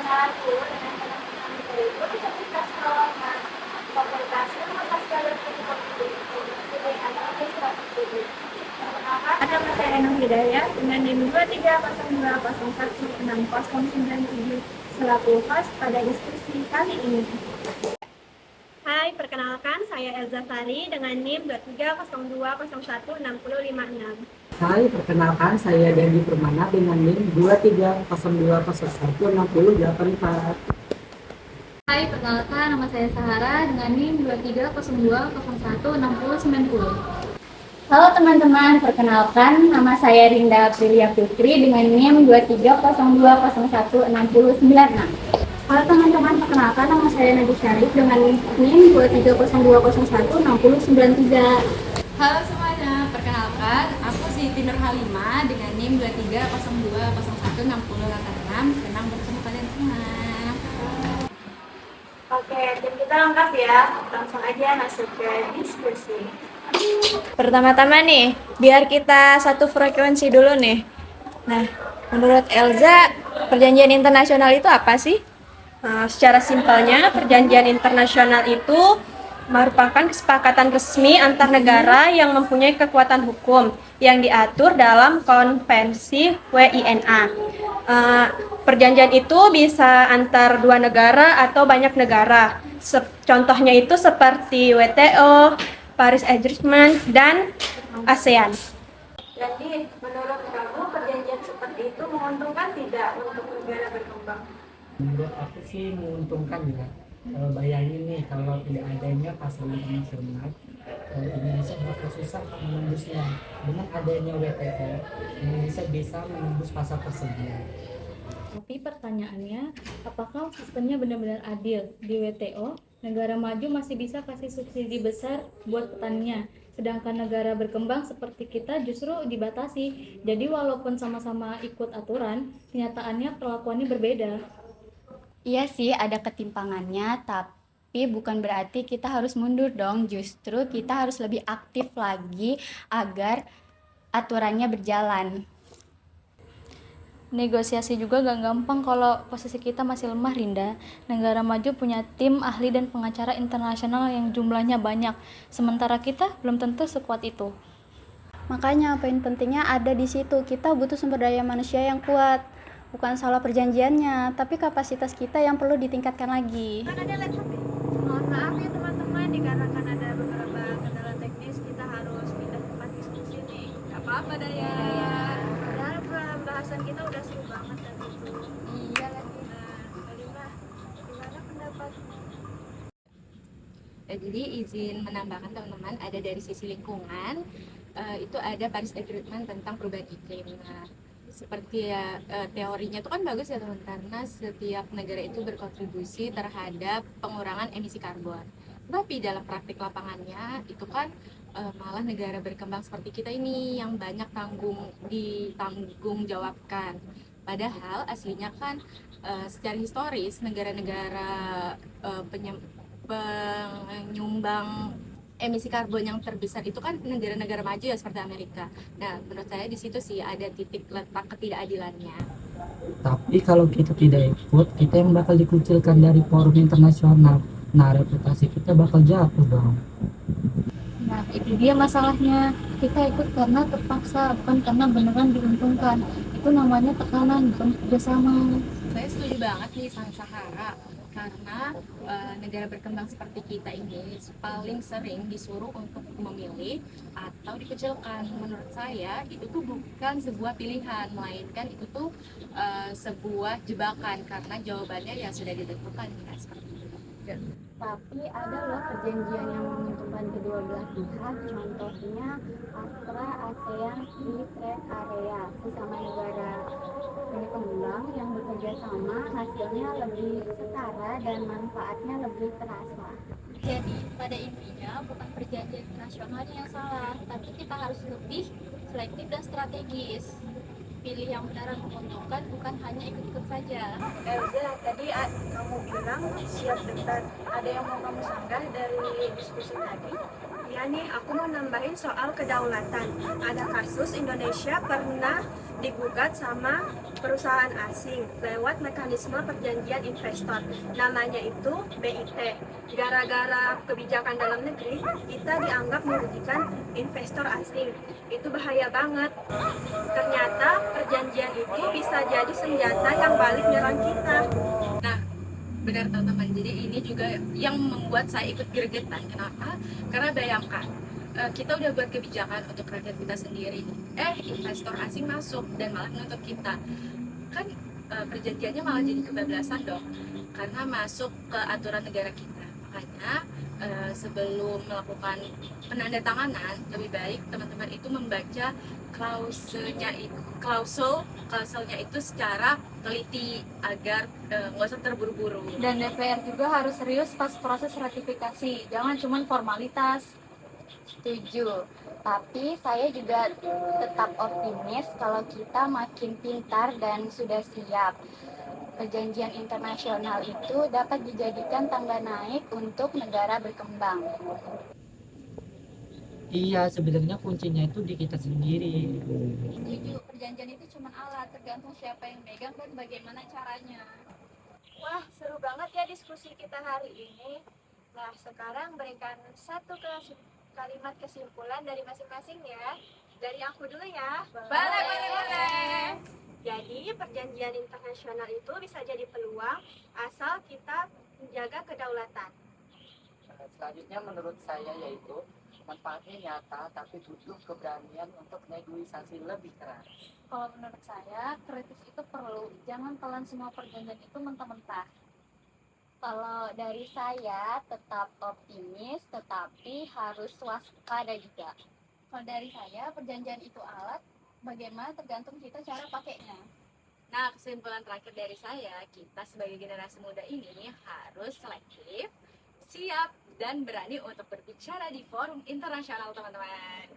Lalu dengan teman-teman itu ketika selama komunikasi maka sekalian seperti itu ada administrasi publik. Perkenalkan, nama saya Enung Hidayat dengan NIM 2302016097 selaku host pada diskusi kali ini. Hai, perkenalkan saya Elza Sari dengan NIM 2302016056. Hai, perkenalkan saya Dendi Permana dengan NIM 2302016084. Hai, perkenalkan nama saya Sahara dengan NIM 2302016090. Halo teman-teman, perkenalkan nama saya Rinda Aprilia Putri dengan NIM 2302016096. Halo teman-teman, perkenalkan nama saya Nadi Syarif dengan NIM 2302016093. Halo semuanya, perkenalkan aku Siti Nur Halimah dengan NIM 2302016086. Senang bertemu kalian semua. Oke, tim kita lengkap ya. Langsung aja masuk ke diskusi. Pertama-tama nih, biar kita satu frekuensi dulu nih. Nah, menurut Elza, perjanjian internasional itu apa sih? Secara simpelnya, perjanjian internasional itu merupakan kesepakatan resmi antar negara yang mempunyai kekuatan hukum yang diatur dalam konvensi WINA. Perjanjian itu bisa antar dua negara atau banyak negara. Contohnya itu seperti WTO, Paris Agreement, dan ASEAN. Jadi, menurut kamu perjanjian seperti itu menguntungkan tidak untuk negara berkembang? Menurut aku sih menguntungkan ya. Bayangin nih kalau tidak adanya pasar internasional, Indonesia bakal susah menembusnya. Dengan adanya WTO, Indonesia bisa menembus pasar tersebut. Tapi pertanyaannya, apakah sistemnya benar-benar adil? Di WTO, negara maju masih bisa kasih subsidi besar buat petaninya, sedangkan negara berkembang seperti kita justru dibatasi. Jadi walaupun sama-sama ikut aturan, kenyataannya perlakuannya berbeda. Iya sih, ada ketimpangannya, tapi bukan berarti kita harus mundur dong. Justru kita harus lebih aktif lagi agar aturannya berjalan. Negosiasi juga gak gampang kalau posisi kita masih lemah, Rinda. Negara maju punya tim ahli dan pengacara internasional yang jumlahnya banyak, sementara kita belum tentu sekuat itu. Makanya poin pentingnya ada di situ. Kita butuh sumber daya manusia yang kuat. Bukan salah perjanjiannya, tapi kapasitas kita yang perlu ditingkatkan lagi. Mohon maaf ya teman-teman, dikarenakan ada beberapa kendala teknis, kita harus pindah tempat diskusi nih. Gak apa-apa Daya. Padahal pembahasan kita udah seru banget tadi itu. Iya lagi. Kalimah, gimana pendapat? Jadi izin menambahkan teman-teman, ada dari sisi lingkungan, itu ada Paris Agreement tentang perubahan iklim. Nah, seperti teorinya itu kan bagus ya teman, karena setiap negara itu berkontribusi terhadap pengurangan emisi karbon. Tapi dalam praktik lapangannya itu kan malah negara berkembang seperti kita ini yang banyak ditanggung jawabkan. Padahal aslinya kan secara historis negara-negara penyumbang emisi karbon yang terbesar itu kan negara-negara maju ya seperti Amerika. Nah, menurut saya di situ sih ada titik letak ketidakadilannya. Tapi kalau kita tidak ikut, kita yang bakal dikucilkan dari forum internasional. Nah, reputasi kita bakal jatuh dong. Nah, itu dia masalahnya. Kita ikut karena terpaksa, bukan karena beneran diuntungkan. Itu namanya tekanan, bukan kerjasama. Saya setuju banget nih sama Sahara, karena negara berkembang seperti kita ini paling sering disuruh untuk memilih atau dikucilkan. Menurut saya itu tuh bukan sebuah pilihan, melainkan itu tuh sebuah jebakan, karena jawabannya ya sudah ditentukan ya, seperti itu. Tapi ada loh perjanjian yang menguntungkan kedua belah pihak, contohnya ASEAN ASEAN Free Trade Area, sesama negara berkembang yang bekerja sama, hasilnya lebih setara dan manfaatnya lebih terasa. Jadi, pada intinya bukan perjanjian internasionalnya yang salah, tapi kita harus lebih selektif dan strategis. Pilih yang benar menguntungkan, bukan hanya ikut-ikut saja. Elza, tadi kamu bilang siap debat. Ada yang mau kamu sanggah dari diskusi tadi? Ya nih, aku mau nambahin soal kedaulatan. Ada kasus Indonesia pernah digugat sama perusahaan asing lewat mekanisme perjanjian investor. Namanya itu BIT. Gara-gara kebijakan dalam negeri, kita dianggap merugikan investor asing. Itu bahaya banget. Ternyata perjanjian itu bisa jadi senjata yang balik nyerang kita. Nah, benar teman-teman, jadi ini juga yang membuat saya ikut gregetan. Kenapa? Karena bayangkan, kita udah buat kebijakan untuk rakyat kita sendiri, investor asing masuk dan malah menuntut kita. Kan perjanjiannya malah jadi kebablasan dong, karena masuk ke aturan negara kita. Makanya sebelum melakukan penandatanganan, lebih baik teman-teman itu membaca klausulnya itu secara teliti agar nggak usah terburu-buru. Dan DPR juga harus serius pas proses ratifikasi, jangan cuma formalitas. Setuju. Tapi saya juga tetap optimis kalau kita makin pintar dan sudah siap. Perjanjian internasional itu dapat dijadikan tangga naik untuk negara berkembang. Iya, sebenarnya kuncinya itu di kita sendiri. Setuju, perjanjian itu cuma alat, tergantung siapa yang megang dan bagaimana caranya. Wah, seru banget ya diskusi kita hari ini. Nah, sekarang berikan satu kalimat kesimpulan dari masing-masing ya. Dari aku dulu ya. Boleh. Jadi, perjanjian internasional itu bisa jadi peluang asal kita menjaga kedaulatan. Selanjutnya menurut saya yaitu manfaatnya nyata tapi butuh keberanian untuk negosiasi lebih keras. Kalau menurut saya, kritis itu perlu, jangan telan semua perjanjian itu mentah-mentah. Kalau dari saya tetap optimis tetapi harus waspada juga. Kalau dari saya, perjanjian itu alat, bagaimana tergantung kita cara pakainya. Nah, kesimpulan terakhir dari saya, kita sebagai generasi muda ini harus selektif, siap, dan berani untuk berbicara di forum internasional, teman-teman.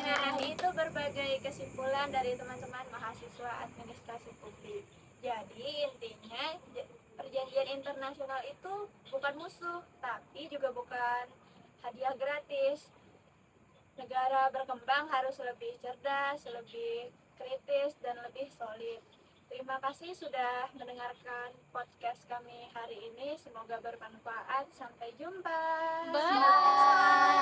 Nah, itu berbagai kesimpulan dari teman-teman mahasiswa administrasi publik. Jadi intinya perjanjian internasional itu bukan musuh, tapi juga bukan hadiah gratis. Negara berkembang harus lebih cerdas, lebih kritis, dan lebih solid. Terima kasih sudah mendengarkan podcast kami hari ini. Semoga bermanfaat. Sampai jumpa. Bye.